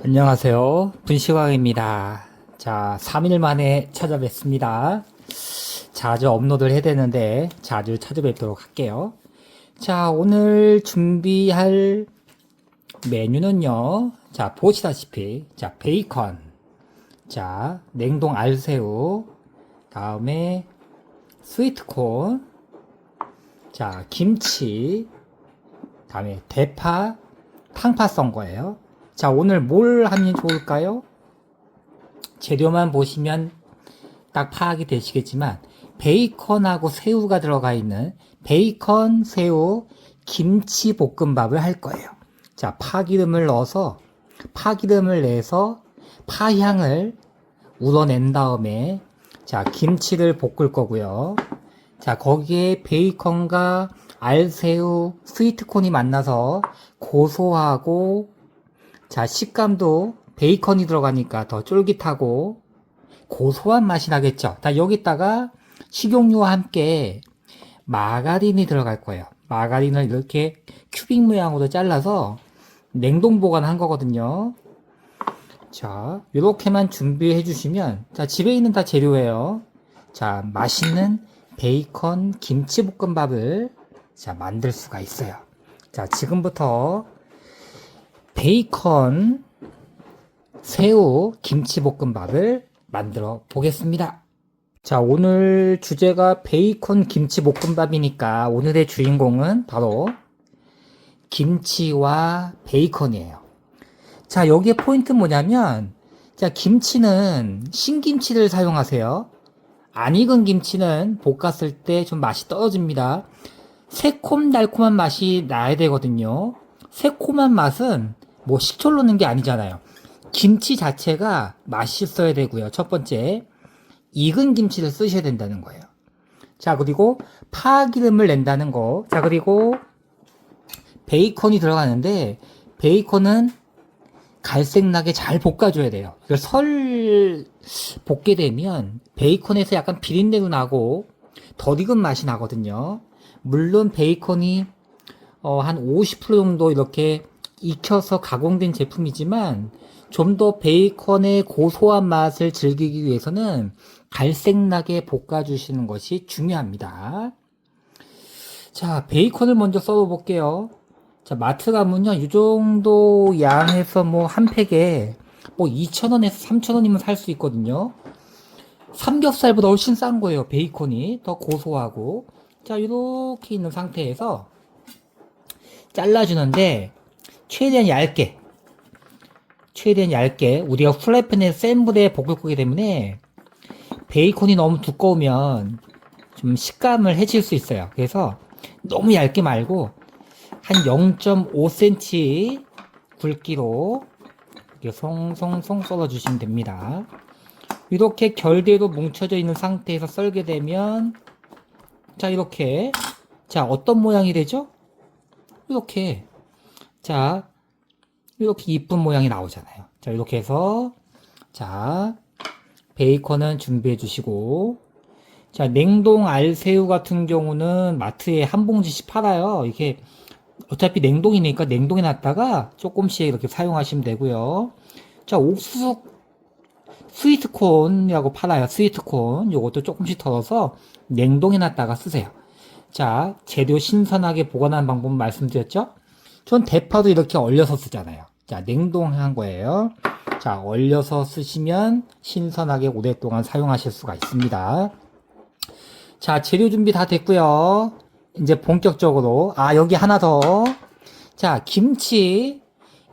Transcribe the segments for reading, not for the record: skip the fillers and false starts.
안녕하세요. 분시광입니다. 자, 3일 만에 찾아뵙습니다. 자주 업로드를 해야 되는데 자주 찾아뵙도록 할게요. 자, 오늘 준비할 메뉴는요. 자, 보시다시피 자, 베이컨, 자, 냉동 알새우, 다음에 스위트콘, 자, 김치, 다음에 대파, 탕파 썬 거예요. 자, 오늘 뭘 하면 좋을까요? 재료만 보시면 딱 파악이 되시겠지만 베이컨하고 새우가 들어가 있는 베이컨, 새우, 김치 볶음밥을 할 거예요. 자, 파기름을 넣어서 파기름을 내서 파향을 우러낸 다음에 자, 김치를 볶을 거고요. 자, 거기에 베이컨과 알새우, 스위트콘이 만나서 고소하고 자, 식감도 베이컨이 들어가니까 더 쫄깃하고 고소한 맛이 나겠죠. 자, 여기다가 식용유와 함께 마가린이 들어갈 거예요. 마가린을 이렇게 큐빅 모양으로 잘라서 냉동 보관한 거거든요. 자, 이렇게만 준비해 주시면 자, 집에 있는 다 재료예요. 자, 맛있는 베이컨 김치볶음밥을 자, 만들 수가 있어요. 자, 지금부터 베이컨, 새우, 김치볶음밥을 만들어 보겠습니다. 자, 오늘 주제가 베이컨 김치볶음밥이니까 오늘의 주인공은 바로 김치와 베이컨이에요. 자, 여기에 포인트는 뭐냐면, 자, 김치는 신김치를 사용하세요. 안 익은 김치는 볶았을 때 좀 맛이 떨어집니다. 새콤달콤한 맛이 나야 되거든요. 새콤한 맛은 뭐 식초를 넣는 게 아니잖아요. 김치 자체가 맛있어야 되고요. 첫 번째, 익은 김치를 쓰셔야 된다는 거예요. 자, 그리고 파기름을 낸다는 거. 자, 그리고 베이컨이 들어가는데 베이컨은 갈색나게 잘 볶아줘야 돼요. 이걸 볶게 되면 베이컨에서 약간 비린내도 나고 덜 익은 맛이 나거든요. 물론 베이컨이 한 50% 정도 이렇게 익혀서 가공된 제품이지만 좀 더 베이컨의 고소한 맛을 즐기기 위해서는 갈색나게 볶아주시는 것이 중요합니다. 자, 베이컨을 먼저 썰어 볼게요. 자, 마트 가면요, 이 정도 양에서 뭐 한 팩에 뭐 2,000원에서 3,000원이면 살 수 있거든요. 삼겹살보다 훨씬 싼 거예요. 베이컨이 더 고소하고. 자, 이렇게 있는 상태에서 잘라주는데 최대한 얇게 우리가 프라이팬에 센 불에 볶을 거기 때문에 베이컨이 너무 두꺼우면 좀 식감을 해칠 수 있어요. 그래서 너무 얇게 말고 한 0.5cm 굵기로 이렇게 송송송 썰어주시면 됩니다. 이렇게 결대로 뭉쳐져 있는 상태에서 썰게 되면 자, 이렇게 자, 어떤 모양이 되죠? 이렇게 자, 이렇게 이쁜 모양이 나오잖아요. 자, 이렇게 해서 자, 베이컨은 준비해 주시고 자, 냉동 알새우 같은 경우는 마트에 한 봉지씩 팔아요. 이게 어차피 냉동이니까 냉동해 놨다가 조금씩 이렇게 사용하시면 되고요. 자, 옥수수 스위트콘이라고 팔아요. 스위트콘 요것도 조금씩 덜어서 냉동해 놨다가 쓰세요. 자, 재료 신선하게 보관하는 방법 말씀드렸죠? 전 대파도 이렇게 얼려서 쓰잖아요. 자, 냉동한 거예요. 자, 얼려서 쓰시면 신선하게 오랫동안 사용하실 수가 있습니다. 자, 재료 준비 다 됐고요. 이제 본격적으로 여기 하나 더. 자, 김치.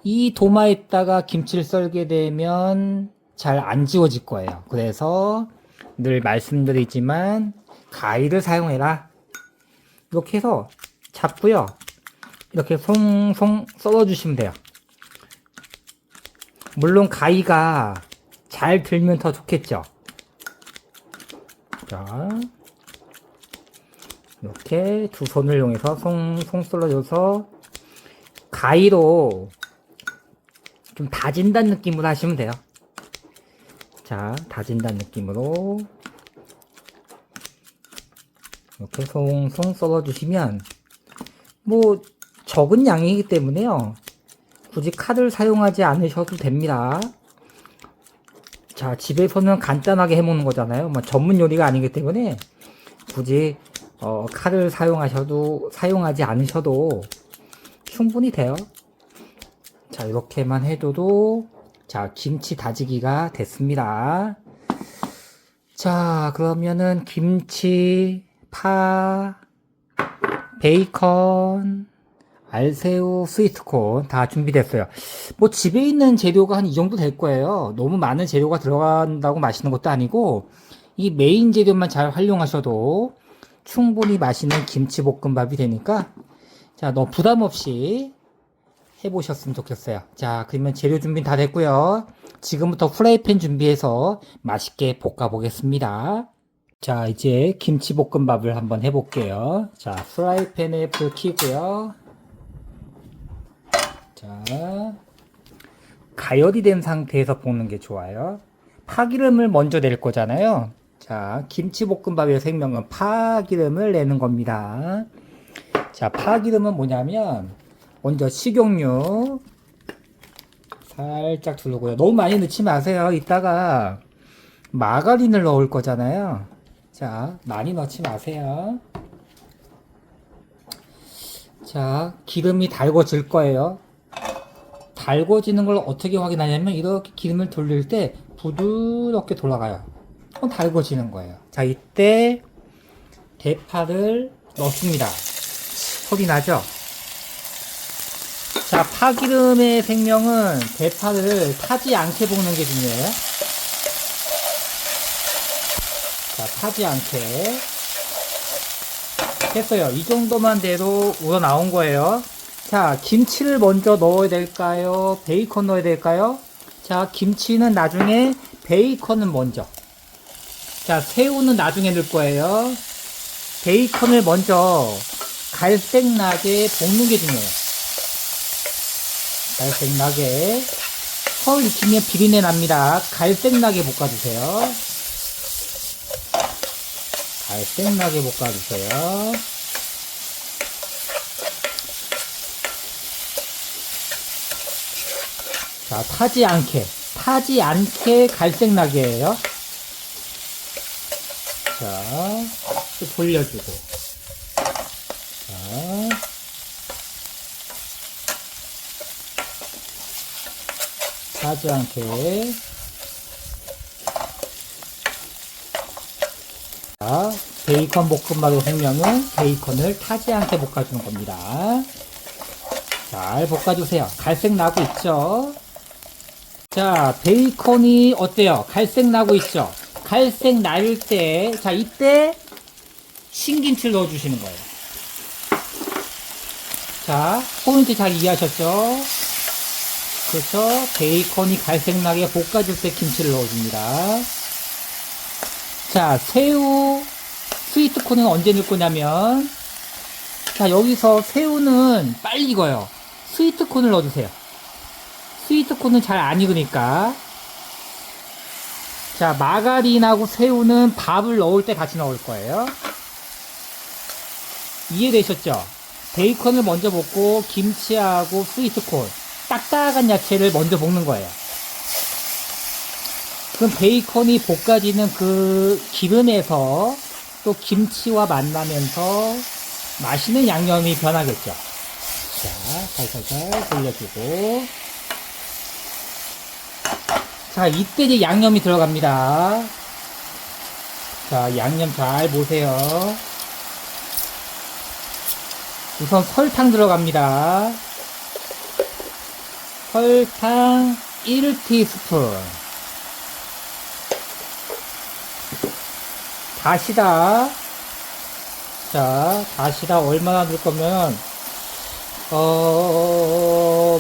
이 도마에다가 김치를 썰게 되면 잘 안 지워질 거예요. 그래서 늘 말씀드리지만 가위를 사용해라. 이렇게 해서 잡고요. 이렇게 송송 썰어주시면 돼요. 물론 가위가 잘 들면 더 좋겠죠. 자, 이렇게 두 손을 이용해서 송송 썰어줘서 가위로 좀 다진다는 느낌으로 하시면 돼요. 자, 다진다는 느낌으로 이렇게 송송 썰어주시면 뭐 적은 양이기 때문에요. 굳이 칼을 사용하지 않으셔도 됩니다. 자, 집에서는 간단하게 해먹는 거잖아요. 뭐 전문 요리가 아니기 때문에 굳이 칼을 사용하지 않으셔도 충분히 돼요. 자, 이렇게만 해줘도 자, 김치 다지기가 됐습니다. 자, 그러면은 김치, 파, 베이컨, 알새우, 스위트콘 다 준비됐어요. 뭐 집에 있는 재료가 한 이 정도 될 거예요. 너무 많은 재료가 들어간다고 맛있는 것도 아니고 이 메인 재료만 잘 활용하셔도 충분히 맛있는 김치볶음밥이 되니까 자, 너무 부담 없이 해보셨으면 좋겠어요. 자, 그러면 재료 준비 다 됐고요. 지금부터 프라이팬 준비해서 맛있게 볶아 보겠습니다. 자, 이제 김치볶음밥을 한번 해볼게요. 자, 프라이팬에 불 켜고요. 자, 가열이 된 상태에서 볶는 게 좋아요. 파기름을 먼저 낼 거잖아요. 자, 김치볶음밥의 생명은 파기름을 내는 겁니다. 자, 파기름은 뭐냐면 먼저 식용유 살짝 두르고요. 너무 많이 넣지 마세요. 이따가 마가린을 넣을 거잖아요. 자, 많이 넣지 마세요. 자, 기름이 달궈질 거예요. 달궈지는 걸 어떻게 확인하냐면 이렇게 기름을 돌릴 때 부드럽게 돌아가요. 그럼 달궈지는 거예요. 자, 이때 대파를 넣습니다. 소리 나죠? 자, 파기름의 생명은 대파를 타지 않게 볶는 게 중요해요. 자, 타지 않게 됐어요. 이 정도만 돼도 우러나온 거예요. 자, 김치를 먼저 넣어야 될까요? 베이컨 넣어야 될까요? 자, 김치는 나중에, 베이컨은 먼저. 자, 새우는 나중에 넣을 거예요. 베이컨을 먼저 갈색나게 볶는 게 중요해요. 갈색나게. 펄 익히면 비린내 납니다. 갈색나게 볶아주세요. 갈색나게 볶아주세요. 자, 타지 않게 갈색나게예요. 자, 또 돌려주고. 자, 타지 않게. 자, 베이컨 볶음밥의 생명은 베이컨을 타지 않게 볶아주는 겁니다. 잘 볶아주세요. 갈색 나고 있죠? 자, 베이컨이 어때요? 갈색 나고 있죠? 갈색 날 때, 자, 이때 신김치를 넣어주시는 거예요. 자, 포인트 잘 이해하셨죠? 그래서 베이컨이 갈색 나게 볶아줄 때 김치를 넣어줍니다. 자, 새우, 스위트콘은 언제 넣을 거냐면, 자, 여기서 새우는 빨리 익어요. 스위트콘을 넣어주세요. 스위트콘은 잘 안 익으니까. 자, 마가린하고 새우는 밥을 넣을 때 같이 넣을 거예요. 이해되셨죠? 베이컨을 먼저 볶고 김치하고 스위트콘, 딱딱한 야채를 먼저 볶는 거예요. 그럼 베이컨이 볶아지는 그 기름에서 또 김치와 만나면서 맛있는 양념이 변하겠죠. 자, 살살살 돌려주고. 자, 이때 이제 양념이 들어갑니다. 자, 양념 잘 보세요. 우선 설탕 들어갑니다. 설탕 1티스푼. 다시다. 자, 다시다 얼마나 넣을 거면,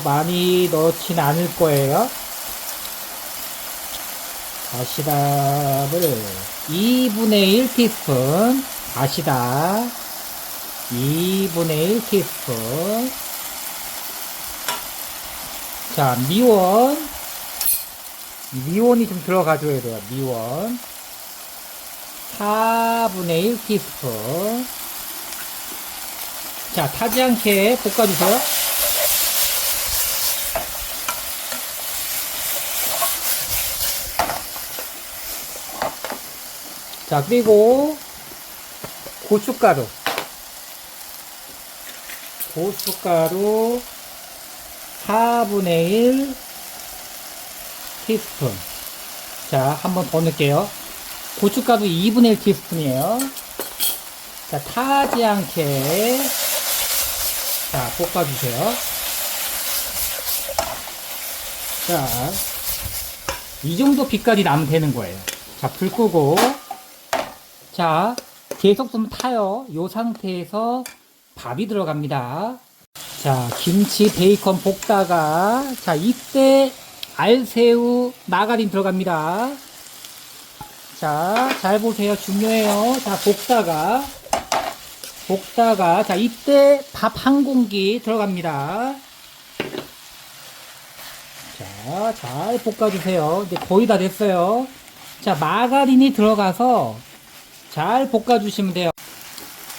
많이 넣진 않을 거예요. 다시다를 2분의 1티스푼. 다시다 2분의 1티스푼. 자, 미원이 좀 들어가줘야 돼요. 미원 4분의 1티스푼. 자, 타지 않게 볶아주세요. 자, 그리고 고춧가루. 고춧가루 4분의 1 티스푼. 자, 한 번 더 넣을게요. 고춧가루 2분의 1 티스푼이에요. 자, 타지 않게 자, 볶아주세요. 자, 이 정도 빛깔이 나면 되는 거예요. 자, 불 끄고 자, 계속 좀 타요. 요 상태에서 밥이 들어갑니다. 자, 김치 베이컨 볶다가 자, 이때 알새우 마가린 들어갑니다. 자, 잘 보세요. 중요해요. 자, 볶다가 자, 이때 밥 한 공기 들어갑니다. 자, 잘 볶아주세요. 이제 거의 다 됐어요. 자, 마가린이 들어가서 잘 볶아주시면 돼요.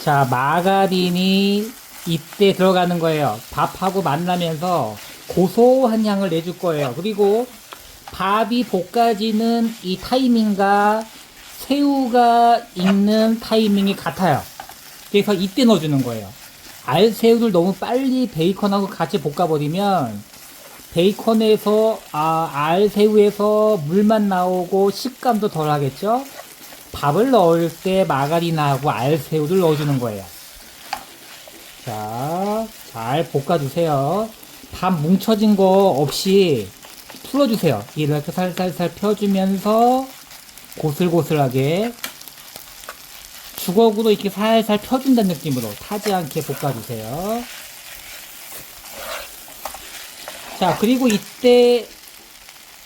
자, 마가린이 이때 들어가는 거예요. 밥하고 만나면서 고소한 향을 내줄 거예요. 그리고 밥이 볶아지는 이 타이밍과 새우가 익는 타이밍이 같아요. 그래서 이때 넣어주는 거예요. 알새우를 너무 빨리 베이컨하고 같이 볶아버리면 베이컨에서 알새우에서 물만 나오고 식감도 덜 하겠죠. 밥을 넣을 때 마가린하고 알새우를 넣어주는 거예요. 자, 잘 볶아주세요. 밥 뭉쳐진 거 없이 풀어주세요. 이렇게 살살살 펴주면서 고슬고슬하게 주걱으로 이렇게 살살 펴준다는 느낌으로 타지 않게 볶아주세요. 자, 그리고 이때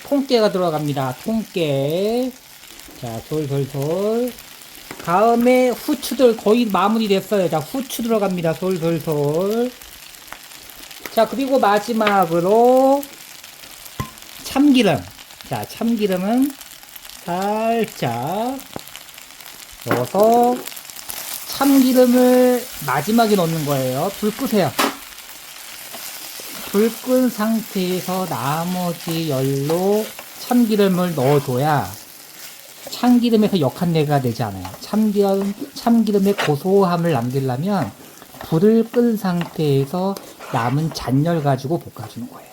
통깨가 들어갑니다. 통깨. 자, 솔솔솔. 다음에 후추들 거의 마무리 됐어요. 자, 후추 들어갑니다. 솔솔솔. 자, 그리고 마지막으로 참기름. 자, 참기름은 살짝 넣어서 참기름을 마지막에 넣는 거예요. 불 끄세요. 불 끈 상태에서 나머지 열로 참기름을 넣어줘야 참기름에서 역한내가 되지 않아요. 참기름의 고소함을 남기려면 불을 끈 상태에서 남은 잔열 가지고 볶아주는 거예요.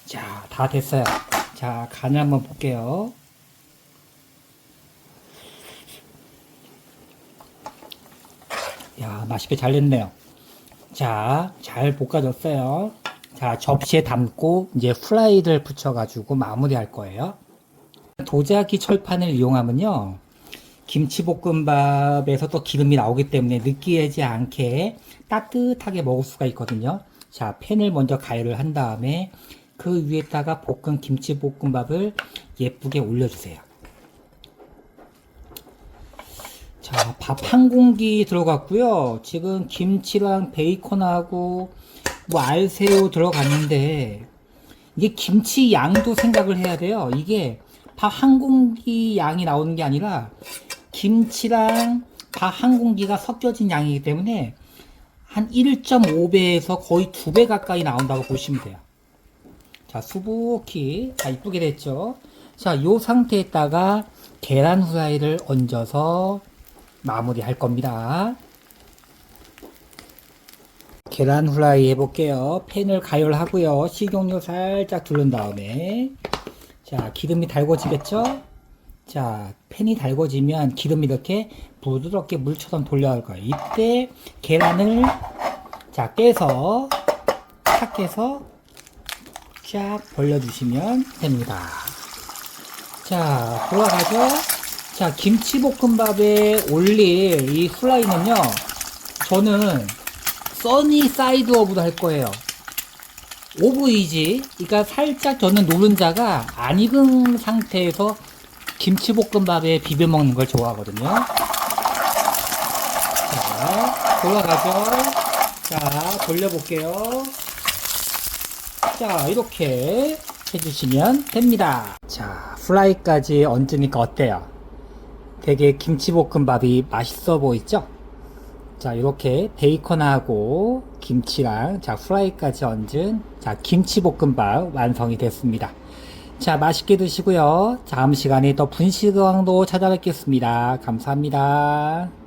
자, 다 됐어요. 자, 간을 한번 볼게요. 야, 맛있게 잘 됐네요. 자, 잘 볶아졌어요. 자, 접시에 담고 이제 후라이를 붙여가지고 마무리할 거예요. 도자기 철판을 이용하면요, 김치볶음밥에서 또 기름이 나오기 때문에 느끼하지 않게 따뜻하게 먹을 수가 있거든요. 자, 팬을 먼저 가열을 한 다음에 그 위에다가 볶은 김치볶음밥을 예쁘게 올려주세요. 자, 밥 한 공기 들어갔고요. 지금 김치랑 베이컨하고 뭐 알새우 들어갔는데 이게 김치 양도 생각을 해야 돼요. 이게 밥 한 공기 양이 나오는 게 아니라 김치랑 밥 한 공기가 섞여진 양이기 때문에 한 1.5배에서 거의 2배 가까이 나온다고 보시면 돼요. 자, 수북히 자, 이쁘게 됐죠. 자, 요 상태에다가 계란 후라이를 얹어서 마무리 할 겁니다. 계란 후라이 해볼게요. 팬을 가열하고요. 식용유 살짝 두른 다음에 자, 기름이 달궈지겠죠? 자, 팬이 달궈지면 기름이 이렇게 부드럽게 물처럼 돌려갈 거예요. 이때 계란을 자, 깨서 탁 깨서 쫙 벌려주시면 됩니다. 자, 돌아가죠. 자, 김치볶음밥에 올릴 이 후라이는요, 저는 써니 사이드업으로 할 거예요. 오브이지, 그러니까 살짝 저는 노른자가 안 익은 상태에서 김치볶음밥에 비벼 먹는 걸 좋아하거든요. 자, 돌아가죠. 자, 돌려볼게요. 자, 이렇게 해주시면 됩니다. 자, 후라이까지 얹으니까 어때요? 되게 김치볶음밥이 맛있어 보이죠? 자, 이렇게 베이컨하고 김치랑 자, 후라이까지 얹은 자, 김치볶음밥 완성이 됐습니다. 자, 맛있게 드시고요. 다음 시간에 또 분식왕도 찾아뵙겠습니다. 감사합니다.